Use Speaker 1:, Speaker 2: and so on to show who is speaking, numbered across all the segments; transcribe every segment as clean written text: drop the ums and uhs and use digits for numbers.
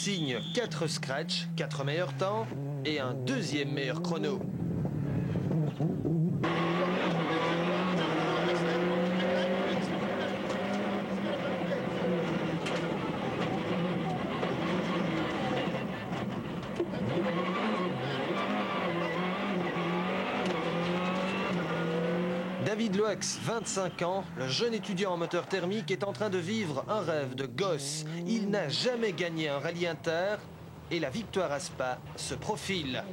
Speaker 1: signe 4 scratchs, 4 meilleurs temps et un deuxième meilleur chrono. David Loax, 25 ans, le jeune étudiant en moteur thermique, est en train de vivre un rêve de gosse. Il n'a jamais gagné un rallye inter et la victoire à Spa se profile.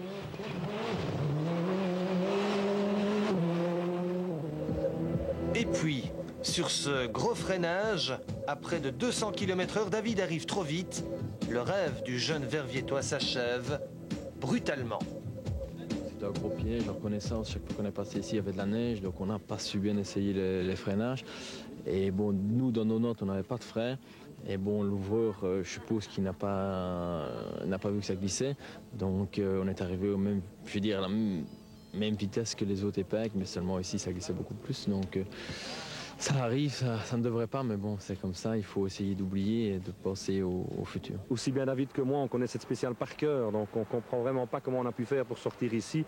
Speaker 1: Et puis, sur ce gros freinage, à près de 200 km/h, David arrive trop vite. Le rêve du jeune Verviétois s'achève brutalement.
Speaker 2: C'était un gros piège, en reconnaissance, chaque fois qu'on est passé ici, il y avait de la neige, donc on n'a pas su bien essayer les freinages. Et bon, nous, dans nos notes, on n'avait pas de frein. Et bon, l'ouvreur, je suppose qu'il n'a pas vu que ça glissait. Donc on est arrivé au même, je veux dire, à la même vitesse que les autres épingles, mais seulement ici, ça glissait beaucoup plus. Donc ça arrive, ça ne devrait pas, mais bon, c'est comme ça, il faut essayer d'oublier et de penser au futur.
Speaker 3: Aussi bien David que moi, on connaît cette spéciale par cœur, donc on ne comprend vraiment pas comment on a pu faire pour sortir ici.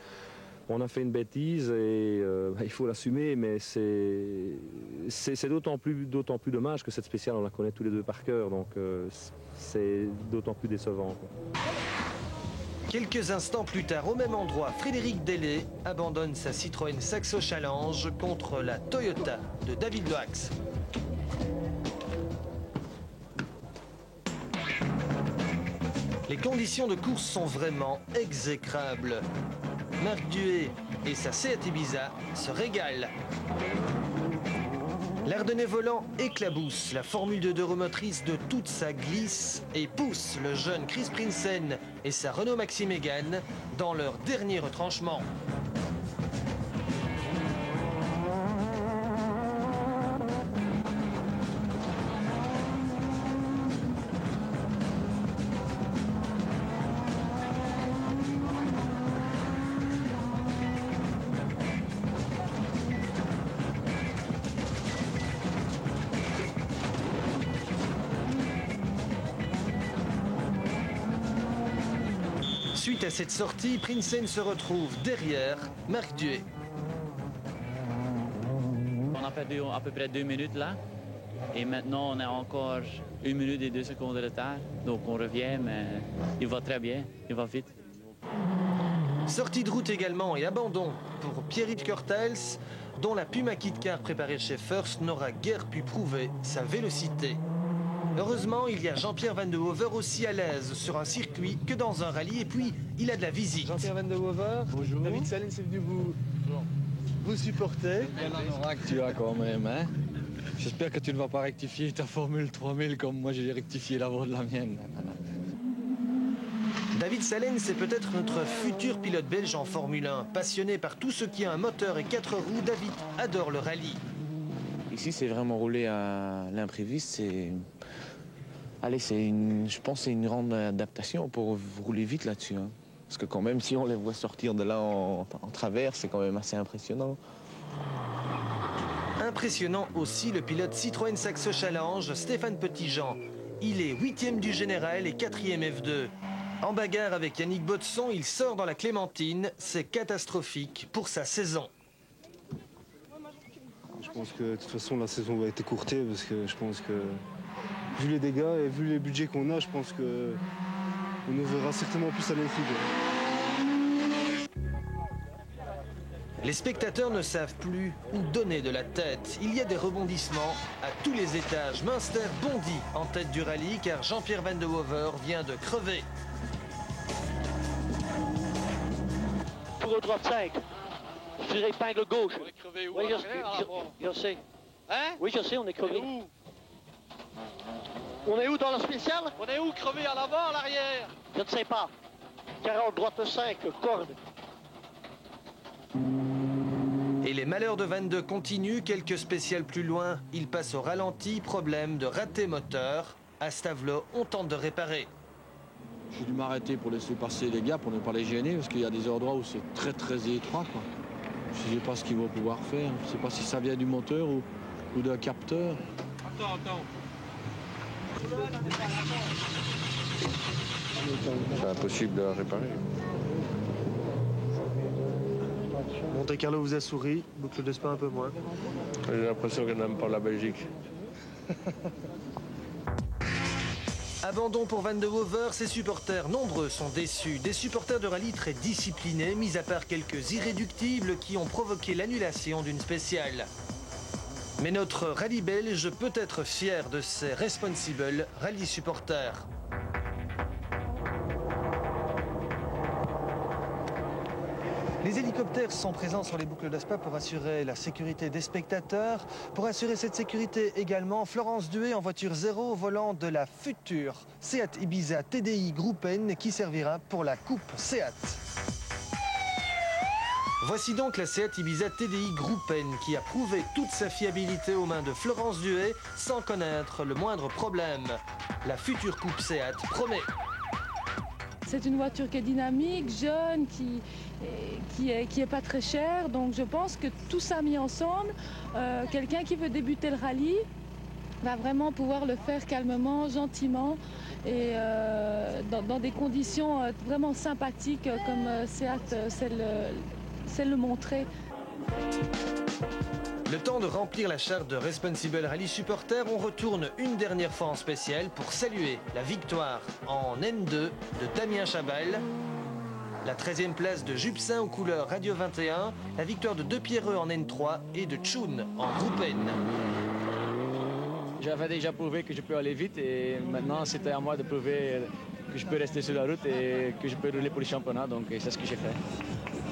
Speaker 3: On a fait une bêtise et il faut l'assumer, mais c'est d'autant plus dommage que cette spéciale, on la connaît tous les deux par cœur, donc c'est d'autant plus décevant, quoi.
Speaker 1: Quelques instants plus tard, au même endroit, Frédéric Dellé abandonne sa Citroën Saxo Challenge contre la Toyota de David Loax. Les conditions de course sont vraiment exécrables. Marc Duet et sa Seat Ibiza se régalent. L'Ardennais volant éclabousse la Formule 2 motrice de toute sa glisse et pousse le jeune Chris Prinsen et sa Renault Maxi Mégane dans leur dernier retranchement. Suite à cette sortie, Prinsen se retrouve derrière Marc Duet.
Speaker 4: On a perdu à peu près 2 minutes là. Et maintenant, on a encore 1 minute et 2 secondes de retard. Donc on revient, mais il va très bien, il va vite.
Speaker 1: Sortie de route également et abandon pour Pierre-Yves Curtels, dont la Puma Kit-Car préparée chez First n'aura guère pu prouver sa vélocité. Heureusement, il y a Jean-Pierre Van de Hover aussi à l'aise sur un circuit que dans un rallye. Et puis, il a de la visite.
Speaker 5: Jean-Pierre Van de Hover, bonjour. David Salen, c'est venu vous supporter.
Speaker 6: Quel aura que tu as quand même, hein. J'espère que tu ne vas pas rectifier ta Formule 3000 comme moi j'ai rectifié la vôtre de la mienne.
Speaker 1: David Salen, c'est peut-être notre futur pilote belge en Formule 1. Passionné par tout ce qui a un moteur et 4 roues, David adore le rallye.
Speaker 7: Ici, c'est vraiment rouler à l'impréviste. Allez, je pense que c'est une grande adaptation pour rouler vite là-dessus. Hein. Parce que quand même, si on les voit sortir de là en travers, c'est quand même assez impressionnant.
Speaker 1: Impressionnant aussi le pilote Citroën Saxo Challenge, Stéphane Petitjean. Il est 8e du général et 4e F2. En bagarre avec Yannick Botson, il sort dans la Clémentine. C'est catastrophique pour sa saison.
Speaker 5: Je pense que de toute façon la saison va être écourtée parce que je pense que vu les dégâts et vu les budgets qu'on a, je pense que on nous verra certainement plus à l'infini.
Speaker 1: Les spectateurs ne savent plus où donner de la tête. Il y a des rebondissements à tous les étages. Münster bondit en tête du rallye car Jean-Pierre Van de Hover vient de crever.
Speaker 8: Pour le drop 5. Sur épingle gauche.
Speaker 9: On est crevé où?
Speaker 8: Oui, je sais.
Speaker 9: Hein?
Speaker 8: Oui, je sais, on est crevé.
Speaker 9: Où?
Speaker 8: On est où dans le spécial?
Speaker 9: On est où? Crevé à l'avant, à l'arrière?
Speaker 8: Je ne sais pas. 40 droite 5, corde.
Speaker 1: Et les malheurs de 22 continuent. Quelques spéciales plus loin, il passe au ralenti. Problème de raté moteur. À Stavelot, on tente de réparer.
Speaker 6: J'ai dû m'arrêter pour laisser passer les gars, pour ne pas les gêner, parce qu'il y a des endroits où c'est très très étroit, quoi. Je ne sais pas ce qu'ils vont pouvoir faire. Je ne sais pas si ça vient du moteur ou d'un capteur.
Speaker 9: Attends.
Speaker 6: C'est impossible de la réparer.
Speaker 1: Monte Carlo vous a souri, boucle de Spa un peu moins.
Speaker 6: J'ai l'impression qu'elle n'aime pas la Belgique.
Speaker 1: Abandon pour Van de Hover, ses supporters nombreux sont déçus. Des supporters de rallye très disciplinés, mis à part quelques irréductibles qui ont provoqué l'annulation d'une spéciale. Mais notre rallye belge peut être fier de ses responsible rallye supporters. Les hélicoptères sont présents sur les boucles de Spa pour assurer la sécurité des spectateurs. Pour assurer cette sécurité également, Florence Duhay en voiture 0 au volant de la future Seat Ibiza TDI Groupe N qui servira pour la Coupe Seat. Voici donc la Seat Ibiza TDI Groupe N qui a prouvé toute sa fiabilité aux mains de Florence Duhay sans connaître le moindre problème. La future Coupe Seat promet.
Speaker 10: C'est une voiture qui est dynamique, jeune, qui est pas très chère. Donc je pense que tout ça mis ensemble, quelqu'un qui veut débuter le rallye va vraiment pouvoir le faire calmement, gentiment et dans des conditions vraiment sympathiques comme Seat sait le montrer.
Speaker 1: Le temps de remplir la charte de Responsible Rally Supporter, on retourne une dernière fois en spécial pour saluer la victoire en N2 de Damien Chabal, la 13e place de Jupsin aux couleurs Radio 21, la victoire de De Pierreux en N3 et de Tchoun en Groupe N.
Speaker 2: J'avais déjà prouvé que je peux aller vite et maintenant c'était à moi de prouver que je peux rester sur la route et que je peux rouler pour le championnat, donc c'est ce que j'ai fait.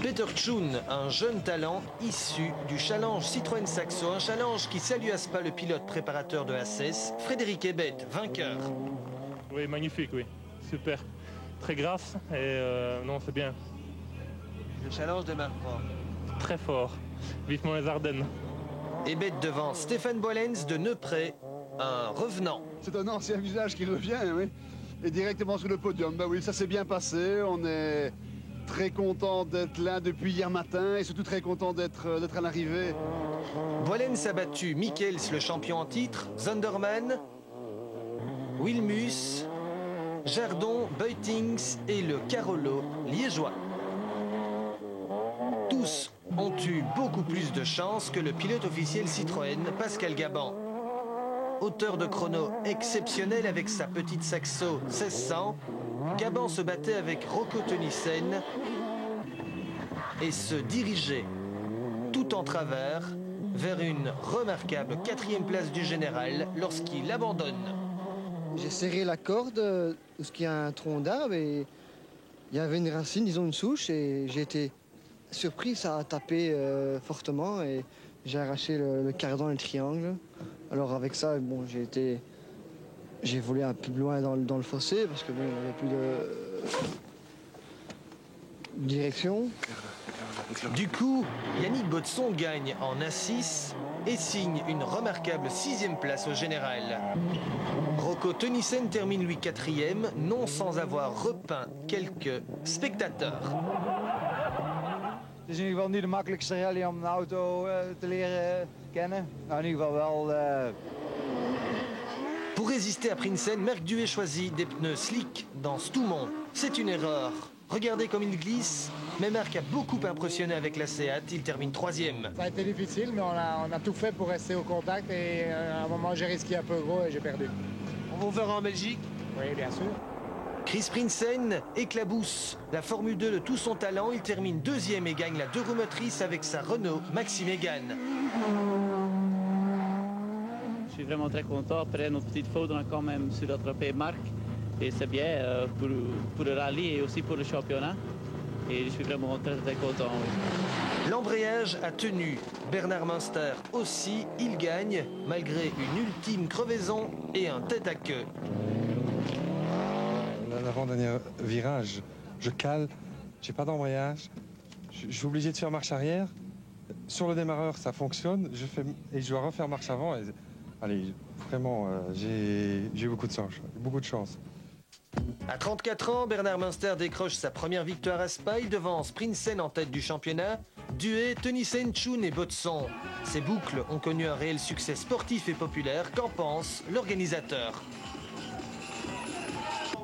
Speaker 1: Peter Tchoun, un jeune talent issu du challenge Citroën Saxo, un challenge qui salue à Spa le pilote préparateur de ACES, Frédéric Ebet, vainqueur.
Speaker 11: Oui, magnifique, oui. Super. Très grasse et non, c'est bien.
Speaker 1: Le challenge démarre fort.
Speaker 11: Très fort. Vivement les Ardennes.
Speaker 1: Ebet devant Stéphane Boilens de Neupré, un revenant.
Speaker 12: C'est un ancien visage qui revient, oui. Et directement sur le podium. Ben oui, ça s'est bien passé. On est très content d'être là depuis hier matin et surtout très content d'être à l'arrivée.
Speaker 1: Boilens a battu Michels, le champion en titre, Zonderman, Wilmus, Jardon, Beutings et le Carolo liégeois. Tous ont eu beaucoup plus de chance que le pilote officiel Citroën, Pascal Gaban. Auteur de chrono exceptionnel avec sa petite Saxo 1600, Gaban se battait avec Rocco Tönnissen et se dirigeait tout en travers vers une remarquable 4e place du général lorsqu'il abandonne.
Speaker 13: J'ai serré la corde parce qu'il y a un tronc d'arbre et il y avait une racine, disons une souche, et j'ai été surpris, ça a tapé fortement et j'ai arraché le cardan et le triangle. Alors avec ça, bon, j'ai volé un peu plus loin dans le fossé parce que bon, il n'y avait plus de direction.
Speaker 1: Du coup, Yannick Botson gagne en A6 et signe une remarquable 6e place au général. Rocco Tönnissen termine lui 4e, non sans avoir repeint quelques spectateurs.
Speaker 14: Het is in ieder geval niet de makkelijkste rally om een auto te leren kennen. Nou, in ieder geval wel.
Speaker 1: Pour résister à Prinsen, Merck Duhay choisit des pneus slick dans Stoumont. C'est une erreur. Regardez comme il glisse. Mais Merck a beaucoup impressionné avec la Seat. Il termine 3e.
Speaker 14: Ça a été difficile, mais on a tout fait pour rester au contact. Et à un moment, j'ai risqué un peu gros et j'ai perdu.
Speaker 1: On vous verra en Belgique?
Speaker 14: Oui, bien sûr.
Speaker 1: Chris Prinsen éclabousse la Formule 2 de tout son talent. Il termine 2e et gagne la 2 roues motrices avec sa Renault Maxi Mégane.
Speaker 4: Je suis vraiment très content. Après notre petite faute, on a quand même su rattraper Marc. Et c'est bien pour le rallye et aussi pour le championnat. Et je suis vraiment très très content. Oui.
Speaker 1: L'embrayage a tenu. Bernard Münster aussi, il gagne malgré une ultime crevaison et un tête à queue.
Speaker 15: L'avant-dernier virage, je cale, j'ai pas d'embrayage, je suis obligé de faire marche arrière. Sur le démarreur, ça fonctionne, et je dois refaire marche avant. Et, allez, vraiment, j'ai eu beaucoup de chance.
Speaker 1: À 34 ans, Bernard Münster décroche sa première victoire à Spa. Il devance Prinsen en tête du championnat. Duhay, Tönnissen, Tchoun et Botson. Ces boucles ont connu un réel succès sportif et populaire. Qu'en pense l'organisateur?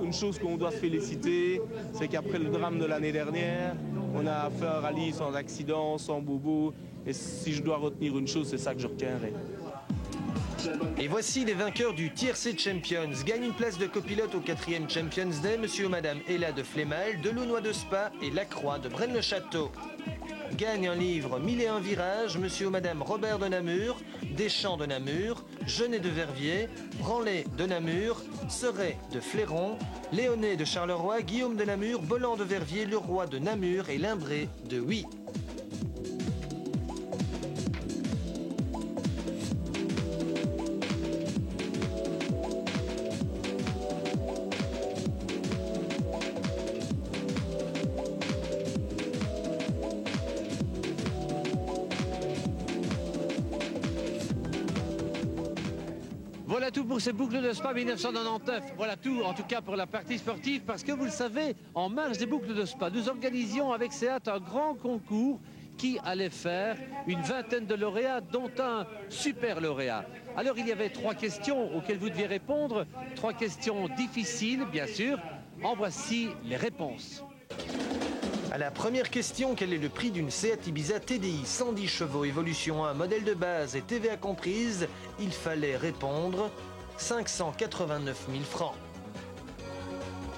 Speaker 16: Une chose qu'on doit se féliciter, c'est qu'après le drame de l'année dernière, on a fait un rallye sans accident, sans bobo. Et si je dois retenir une chose, c'est ça que je retiendrai.
Speaker 1: Et voici les vainqueurs du Tiercé Champions. Gagne une place de copilote au 4e Champions Day, monsieur ou madame Ella de Flémal, Delournois de Spa et Lacroix de Braine-le-Château. Gagne un livre 1001 virages, monsieur ou madame Robert de Namur, Deschamps de Namur, Genet de Verviers, Branlet de Namur, Seret de Fléron, Léonet de Charleroi, Guillaume de Namur, Bolland de Verviers, Leroy de Namur et Limbré de Huy.
Speaker 17: Voilà tout pour ces boucles de Spa 1999. Voilà tout, en tout cas pour la partie sportive, parce que vous le savez, en marge des boucles de Spa, nous organisions avec SEAT un grand concours qui allait faire une vingtaine de lauréats, dont un super lauréat. Alors il y avait 3 questions auxquelles vous deviez répondre, 3 questions difficiles, bien sûr. En voici les réponses.
Speaker 1: À la première question, quel est le prix d'une Seat Ibiza TDI 110 chevaux, évolution 1, modèle de base et TVA comprise? Il fallait répondre 589 000 francs.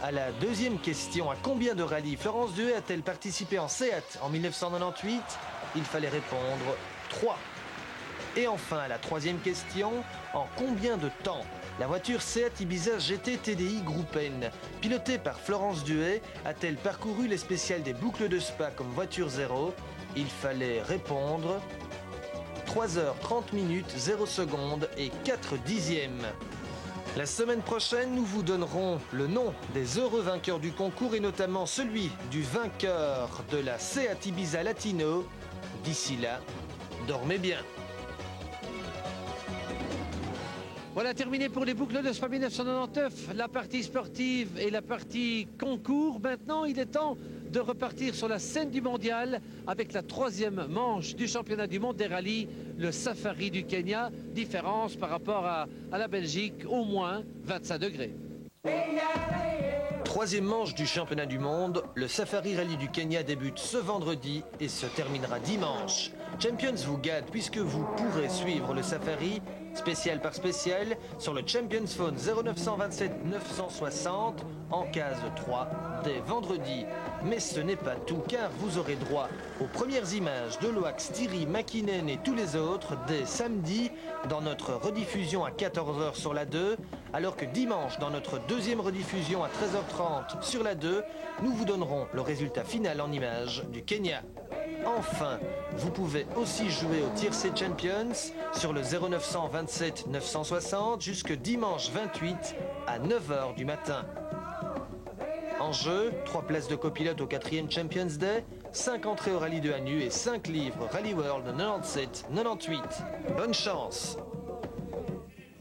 Speaker 1: À la deuxième question, à combien de rallyes Florence Duhay a-t-elle participé en Seat en 1998? Il fallait répondre 3. Et enfin, à la troisième question, en combien de temps la voiture Seat Ibiza GT TDI Groupe N, pilotée par Florence Duhay, a-t-elle parcouru les spéciales des boucles de Spa comme voiture 0? Il fallait répondre 3h30 0 secondes et 4 dixièmes. La semaine prochaine, nous vous donnerons le nom des heureux vainqueurs du concours et notamment celui du vainqueur de la Seat Ibiza Latino. D'ici là, dormez bien.
Speaker 17: Voilà, terminé pour les boucles de Spa 1999, la partie sportive et la partie concours. Maintenant, il est temps de repartir sur la scène du mondial avec la 3e manche du championnat du monde des rallyes, le Safari du Kenya. Différence par rapport à la Belgique, au moins 25 degrés.
Speaker 1: 3e manche du championnat du monde, le Safari Rally du Kenya débute ce vendredi et se terminera dimanche. Champions vous gâte puisque vous pourrez suivre le Safari spécial par spécial sur le Champions Phone 0927 960 en case 3 dès vendredi. Mais ce n'est pas tout car vous aurez droit aux premières images de Loax, Thierry, Makinen et tous les autres dès samedi dans notre rediffusion à 14h sur la 2, alors que dimanche dans notre 2e rediffusion à 13h30 sur la 2, nous vous donnerons le résultat final en images du Kenya. Enfin, vous pouvez aussi jouer au Tiercé Champions sur le 0927 960 jusque dimanche 28 à 9h du matin. En jeu, 3 places de copilote au 4e Champions Day, 5 entrées au rallye de Hanu et 5 livres Rally World 97-98. Bonne chance!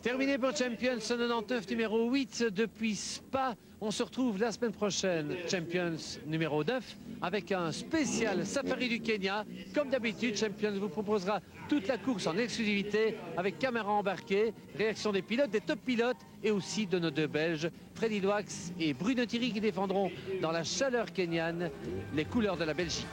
Speaker 17: Terminé pour Champions 99 numéro 8 depuis Spa. On se retrouve la semaine prochaine, Champions numéro 9, avec un spécial Safari du Kenya. Comme d'habitude, Champions vous proposera toute la course en exclusivité avec caméra embarquée, réaction des pilotes, des top pilotes et aussi de nos 2 Belges, Freddy Loax et Bruno Thierry qui défendront dans la chaleur kenyane les couleurs de la Belgique.